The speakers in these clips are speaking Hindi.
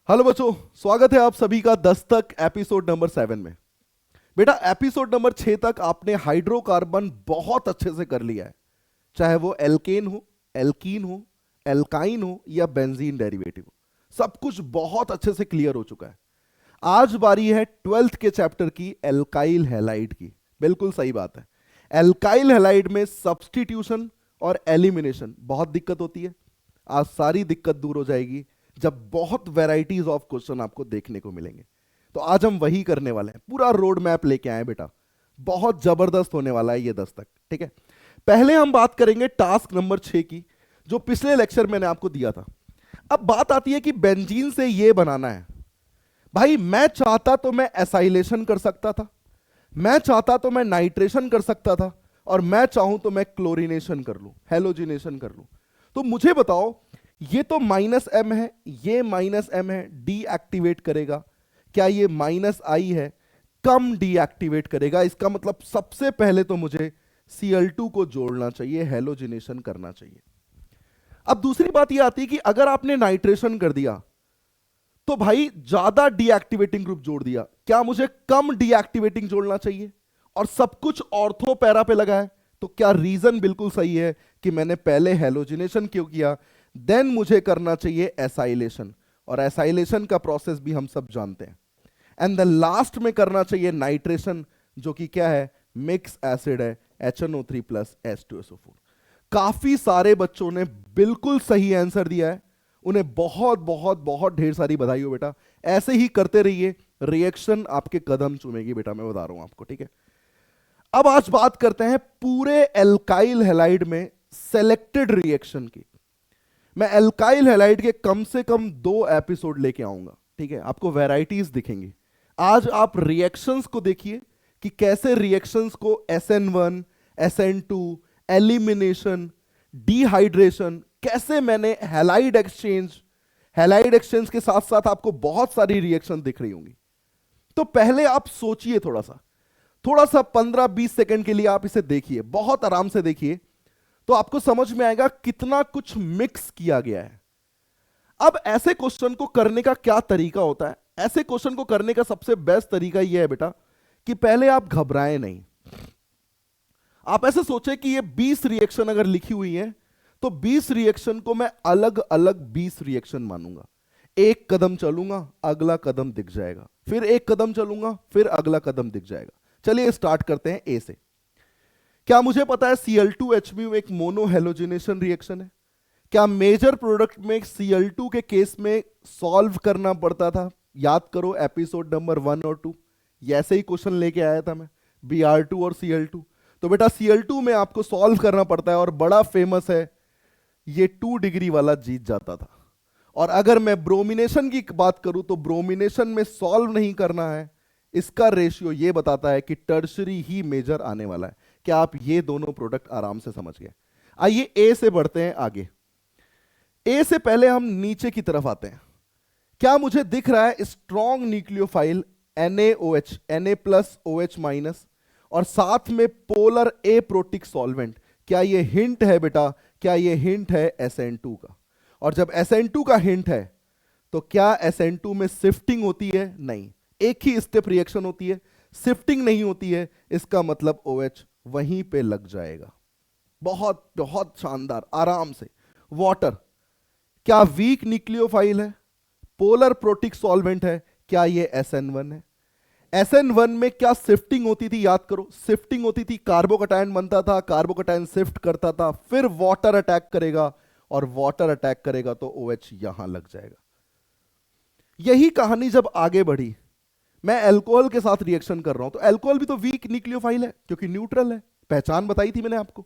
हेलो बच्चों, स्वागत है आप सभी का 10 तक एपिसोड नंबर 7 में। बेटा एपिसोड नंबर 6 तक आपने हाइड्रोकार्बन बहुत अच्छे से कर लिया है, चाहे वो एल्केन हो, एल्कीन हो, एल्काइन हो या बेंजीन डेरिवेटिव हो। सब कुछ बहुत अच्छे से क्लियर हो चुका है। आज बारी है 12th के चैप्टर की, एल्काइल हैलाइड की। बिल्कुल सही बात है। एल्काइल हैलाइड में सब्स्टिट्यूशन और एलिमिनेशन बहुत दिक्कत होती है। आज सारी दिक्कत दूर हो जाएगी जब बहुत वैरायटीज ऑफ क्वेश्चन आपको देखने को मिलेंगे। तो आज हम वही करने वाले हैं, पूरा रोड मैप लेके आए बेटा। बहुत जबरदस्त होने वाला है ये 10 तक, ठीक है। पहले हम बात करेंगे टास्क नंबर 6 की, जो पिछले लेक्चर मैंने आपको दिया था। अब बात आती है कि बेंजीन से ये बनाना है। भाई मैं चाहता तो मैं एसाइलेशन कर सकता था, मैं चाहता तो मैं नाइट्रेशन कर सकता था, और मैं चाहूं तो मैं क्लोरीनेशन कर लूं, हेलोजिनेशन कर लूं। तो मुझे बताओ, ये तो माइनस एम है, ये माइनस एम है, डीएक्टिवेट करेगा। क्या ये माइनस आई है, कम डीएक्टिवेट करेगा। इसका मतलब सबसे पहले तो मुझे Cl2 को जोड़ना चाहिए, हेलोजिनेशन करना चाहिए। अब दूसरी बात ये आती है कि अगर आपने नाइट्रेशन कर दिया तो भाई ज्यादा डीएक्टिवेटिंग ग्रुप जोड़ दिया, क्या मुझे कम डीएक्टिवेटिंग जोड़ना चाहिए? और सब कुछ ऑर्थो पैरा पे लगा है, तो क्या रीजन बिल्कुल सही है कि मैंने पहले हेलोजिनेशन क्यों किया, देन मुझे करना चाहिए एसाइलेशन। और एसाइलेशन का प्रोसेस भी हम सब जानते हैं। एंड द लास्ट में करना चाहिए नाइट्रेशन, जो कि क्या है, मिक्स एसिड है, HNO3 प्लस H2SO4। काफी सारे बच्चों ने बिल्कुल सही आंसर दिया है, उन्हें बहुत बहुत बहुत ढेर सारी बधाई हो बेटा। ऐसे ही करते रहिए, रिएक्शन आपके कदम चूमेगी बेटा, मैं बता रहा हूं आपको, ठीक है। अब आज बात करते हैं पूरे एल्काइल हैलाइड में सेलेक्टेड रिएक्शन की। मैं एल्काइल हैलाइड के कम से कम 2 एपिसोड लेके आऊंगा, ठीक है। आपको वैरायटीज दिखेंगी। आज आप रिएक्शंस को देखिए कि कैसे रिएक्शंस को SN1, SN2, एलिमिनेशन, डिहाइड्रेशन, कैसे मैंने हैलाइड एक्सचेंज के साथ साथ आपको बहुत सारी रिएक्शन दिख रही होंगी। तो पहले आप सोचिए, थोड़ा सा 15-20 सेकंड के लिए आप इसे देखिए, बहुत आराम से देखिए, तो आपको समझ में आएगा कितना कुछ मिक्स किया गया है। अब ऐसे क्वेश्चन को करने का क्या तरीका होता है? ऐसे क्वेश्चन को करने का सबसे बेस्ट तरीका यह है बेटा कि पहले आप घबराएं नहीं। आप ऐसे सोचे कि ये 20 रिएक्शन अगर लिखी हुई है तो 20 रिएक्शन को मैं अलग अलग 20 रिएक्शन मानूंगा। एक कदम चलूंगा, अगला कदम दिख जाएगा, फिर एक कदम चलूंगा, फिर अगला कदम दिख जाएगा। चलिए स्टार्ट करते हैं ए से। क्या मुझे पता है Cl2Hmu एक मोनो हेलोजिनेशन रिएक्शन है? क्या मेजर प्रोडक्ट में Cl2 के केस में सॉल्व करना पड़ता था? याद करो एपिसोड नंबर 1 और 2, ये ऐसे ही क्वेश्चन लेके आया था मैं, Br2 और Cl2। तो बेटा Cl2 में आपको सॉल्व करना पड़ता है, और बड़ा फेमस है ये 2 डिग्री वाला जीत जाता था। और अगर मैं ब्रोमिनेशन की बात करूं तो ब्रोमिनेशन में सॉल्व नहीं करना है, इसका रेशियो ये बताता है कि टर्शरी ही मेजर आने वाला है। क्या आप ये दोनों प्रोडक्ट आराम से समझ गए? आइए ए से बढ़ते हैं आगे। ए से पहले हम नीचे की तरफ आते हैं। क्या मुझे दिख रहा है strong nucleophile NaOH, Na plus OH minus, और साथ में पोलर ए प्रोटिक सॉल्वेंट? क्या ये हिंट है बेटा? क्या ये हिंट है SN2 का? और जब SN2 का हिंट है तो क्या SN2 में शिफ्टिंग होती है? नहीं, एक ही स्टेप रिएक्शन होती है, शिफ्टिंग नहीं होती है। इसका मतलब OH वहीं पे लग जाएगा। बहुत बहुत शानदार, आराम से। वाटर, क्या वीक न्यूक्लियोफाइल है, पोलर प्रोटिक सॉल्वेंट है? क्या ये SN1 है? SN1 में क्या शिफ्टिंग होती थी? याद करो, शिफ्टिंग होती थी, कार्बोकटायन बनता था, कार्बोकटायन शिफ्ट करता था, फिर वाटर अटैक करेगा, और वाटर अटैक करेगा तो OH यहां लग जाएगा। यही कहानी जब आगे बढ़ी, मैं अल्कोहल के साथ रिएक्शन कर रहा हूं, तो अल्कोहल भी तो वीक न्यूक्लियोफाइल है क्योंकि न्यूट्रल है, पहचान बताई थी मैंने आपको।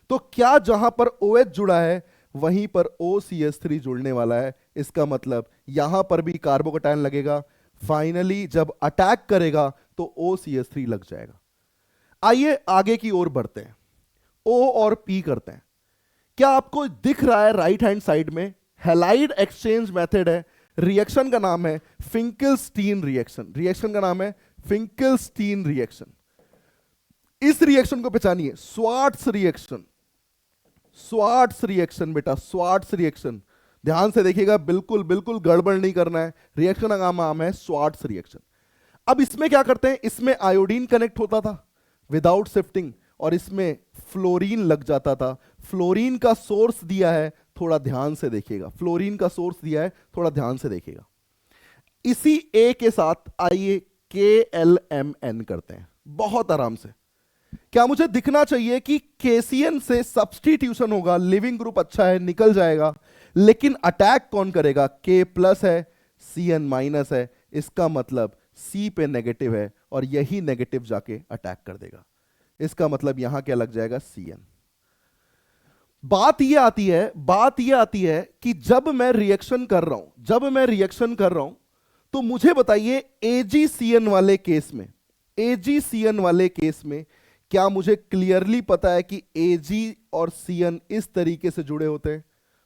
तो क्या जहां पर OH जुड़ा है वहीं पर OCH3 जुड़ने वाला है? इसका मतलब यहां पर भी कार्बोकटायन लगेगा, फाइनली जब अटैक करेगा तो OCH3 लग जाएगा। आइए आगे की ओर बढ़ते हैं, O और P करते हैं। क्या आपको दिख रहा है राइट हैंड साइड में हैलाइड एक्सचेंज मेथड है, रिएक्शन का नाम है फिंकलस्टीन रिएक्शन, रिएक्शन का नाम है फिंकलस्टीन रिएक्शन। इस रिएक्शन को पहचानिए, स्वार्ट्स रिएक्शन, स्वार्ट्स रिएक्शन बेटा, स्वार्ट्स रिएक्शन। ध्यान से देखिएगा, बिल्कुल बिल्कुल गड़बड़ नहीं करना है। रिएक्शन का नाम है स्वार्ट्स रिएक्शन। अब इसमें क्या करते हैं, इसमें आयोडीन कनेक्ट होता था विदाउट शिफ्टिंग, और इसमें फ्लोरीन लग जाता था। फ्लोरीन का सोर्स दिया है, थोड़ा ध्यान से देखिएगा, फ्लोरीन का सोर्स दिया है, थोड़ा ध्यान से देखिएगा। इसी ए के साथ आइए KLMN करते हैं बहुत आराम से। क्या मुझे दिखना चाहिए कि KCN से सब्स्टिट्यूशन होगा, लिविंग ग्रुप अच्छा है निकल जाएगा, लेकिन अटैक कौन करेगा? K प्लस है, CN माइनस है, इसका मतलब C पे नेगेटिव है और यही नेगेटिव जाके अटैक कर देगा। इसका मतलब यहां क्या लग जाएगा? CN। बात यह आती है कि जब मैं रिएक्शन कर रहा हूं तो मुझे बताइए AgCN वाले केस में क्या मुझे क्लियरली पता है कि Ag और CN इस तरीके से जुड़े होते हैं?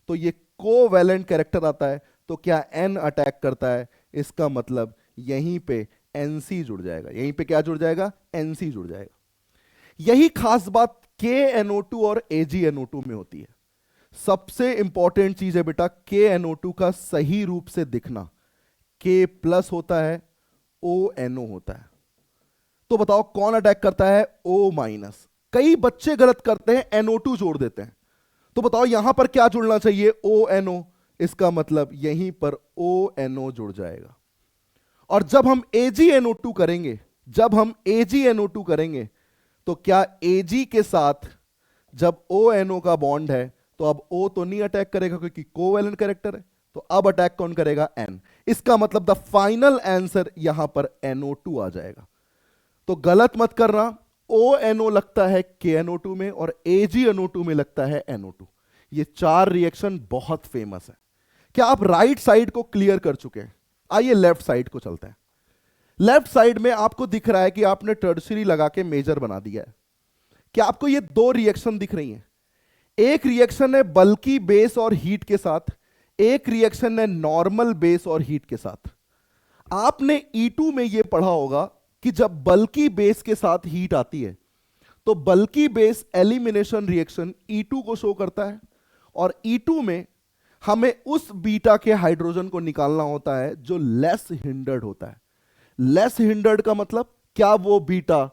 तो ये कोवैलेंट कैरेक्टर आता है, तो क्या N अटैक करता है? इसका मतलब यहीं पे NC जुड़ जाएगा। यहीं पे क्या जुड़ जाएगा? NC जुड़ जाएगा। यही खास बात KNO2 और AgNO2 में होती है। सबसे इंपॉर्टेंट चीज है बेटा KNO2 का सही रूप से दिखना। K प्लस होता है, ONO होता है। तो बताओ कौन अटैक करता है? O minus. कई बच्चे गलत करते हैं, NO2 जोड़ देते हैं। तो बताओ यहां पर क्या जुड़ना चाहिए? ONO। इसका मतलब यहीं पर ONO जुड़ जाएगा। और जब हम AgNO2 करेंगे तो क्या Ag के साथ जब ONO का बॉन्ड है तो अब O तो नहीं अटैक करेगा क्योंकि कोवैलेंट कैरेक्टर है, तो अब अटैक कौन करेगा? N। इसका मतलब द फाइनल आंसर यहां पर NO2 आ जाएगा। तो गलत मत करना, ONO लगता है KNO2 में और AgNO2 में लगता है NO2। ये चार रिएक्शन बहुत फेमस है। क्या आप राइट साइड को क्लियर कर चुके हैं? आइए लेफ्ट साइड को चलते हैं। लेफ्ट साइड में आपको दिख रहा है कि आपने टर्शियरी लगा के मेजर बना दिया है। क्या आपको ये दो रिएक्शन दिख रही हैं? एक रिएक्शन है बल्की बेस और हीट के साथ, एक रिएक्शन है नॉर्मल बेस और हीट के साथ। आपने E2 में यह पढ़ा होगा कि जब बल्की बेस के साथ हीट आती है तो बल्की बेस एलिमिनेशन रिएक्शन E2 को शो करता है, और E2 में हमें उस बीटा के हाइड्रोजन को निकालना होता है जो लेस हिंडर्ड होता है। लेस हिंडर्ड का मतलब क्या वो बीटा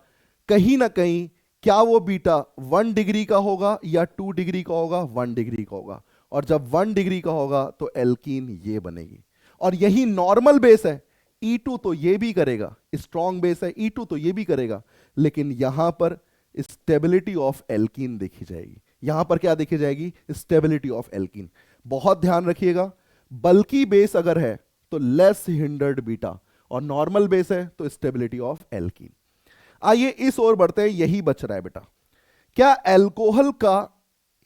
कहीं ना कहीं, क्या वो बीटा 1 डिग्री का होगा या 2 डिग्री का होगा? 1 डिग्री का होगा। और जब 1 डिग्री का होगा तो एल्कीन ये बनेगी। और यही नॉर्मल बेस है, E2 तो ये भी करेगा, स्ट्रॉन्ग बेस है E2 तो ये भी करेगा, लेकिन यहां पर स्टेबिलिटी ऑफ एल्कीन देखी जाएगी। यहां पर क्या देखी जाएगी? Stability of alkene. बहुत ध्यान रखिएगा, बल्की बेस अगर है तो लेस हिंडर्ड बीटा, और नॉर्मल बेस है तो स्टेबिलिटी ऑफ एल्कीन। आइए इस ओर बढ़ते हैं, यही बच रहा है बेटा। क्या अल्कोहल का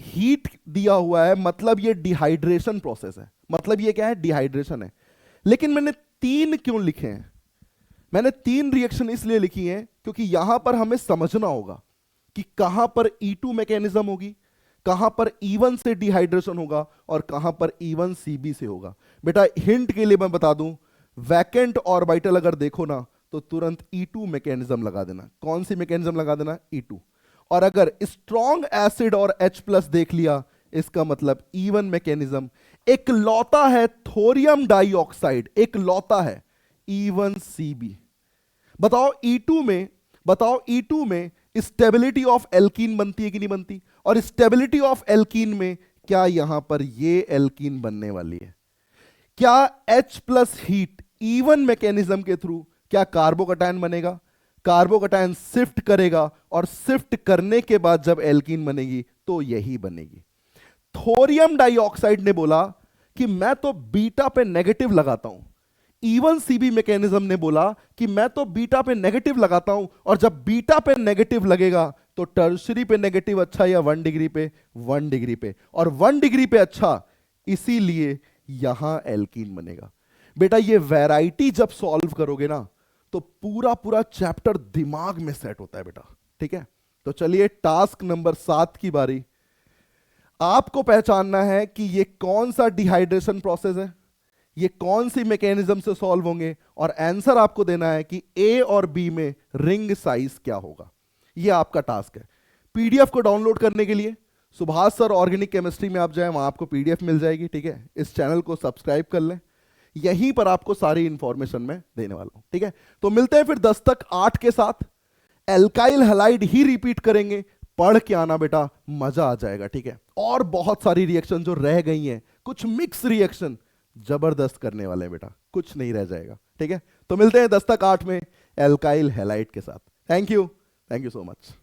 हीट दिया हुआ है, मतलब ये डिहाइड्रेशन प्रोसेस है, मतलब ये क्या है? डिहाइड्रेशन है। लेकिन मैंने 3 क्यों लिखे हैं? मैंने 3 रिएक्शन इसलिए लिखी हैं क्योंकि यहां पर हमें समझना होगा कि कहां पर E2 मैकेनिज्म होगी, कहां पर E1 से डिहाइड्रेशन होगा और कहां पर E1 CB से होगा। बेटा हिंट के लिए मैं बता दूं, वैकेंट ऑर्बिटल अगर देखो ना तो तुरंत E2 मैकेनिज्म लगा देना। कौन सी मैकेनिज्म लगा देना? E2। और अगर स्ट्रॉन्ग एसिड और H+ देख लिया, इसका मतलब E1 मैकेनिज्म। एक लौता है थोरियम डाइऑक्साइड, एक लौता है E1 CB। बताओ E2 में स्टेबिलिटी ऑफ एल्कीन बनती है कि नहीं बनती? और स्टेबिलिटी ऑफ एल्कीन में क्या यहां पर ये एल्कीन बनने वाली है? क्या H+ हीट E1 मैकेनिज्म के थ्रू क्या कार्बोकैटायन बनेगा? कार्बोकैटायन शिफ्ट करेगा, और शिफ्ट करने के बाद जब एल्कीन बनेगी तो यही बनेगी। थोरियम डाइऑक्साइड ने बोला कि मैं तो बीटा पे नेगेटिव लगाता हूं, E1 CB मैकेनिज्म ने बोला कि मैं तो बीटा पे नेगेटिव लगाता हूं, और जब बीटा पे नेगेटिव लगेगा तो टर्शियरी पे नेगेटिव अच्छा या 1 डिग्री पे? 1 डिग्री पे। और 1 डिग्री पे अच्छा, इसीलिए यहां एल्कीन बनेगा। बेटा ये वैरायटी जब सॉल्व करोगे ना तो पूरा पूरा चैप्टर दिमाग में सेट होता है बेटा, ठीक है? तो चलिए टास्क नंबर 7 की बारी। आपको पहचानना है कि ये कौन सा डिहाइड्रेशन प्रोसेस है, ये कौन सी मैकेनिज्म से सॉल्व होंगे, और आंसर आपको देना है कि A और B में रिंग साइज क्या होगा। ये आपका टास्क है। PDF को डाउनलोड करने के लिए सुभाष सर ऑर्गेनिक केमिस्ट्री में आप जाएं, वहां आपको पीडीएफ मिल जाएगी, ठीक है। इस चैनल को सब्सक्राइब कर लें, यहीं पर आपको सारी इंफॉर्मेशन मैं देने वाला हूं, ठीक है। तो मिलते हैं फिर 10 तक 8 के साथ। एल्काइल हैलाइड ही रिपीट करेंगे, पढ़ के आना बेटा, मजा आ जाएगा, ठीक है। और बहुत सारी रिएक्शन जो रह गई हैं, कुछ मिक्स रिएक्शन जबरदस्त करने वाले हैं बेटा, कुछ नहीं रह जाएगा, ठीक है। तो मिलते हैं 10 तक 8 में एल्काइल हैलाइड के साथ। Thank you so much.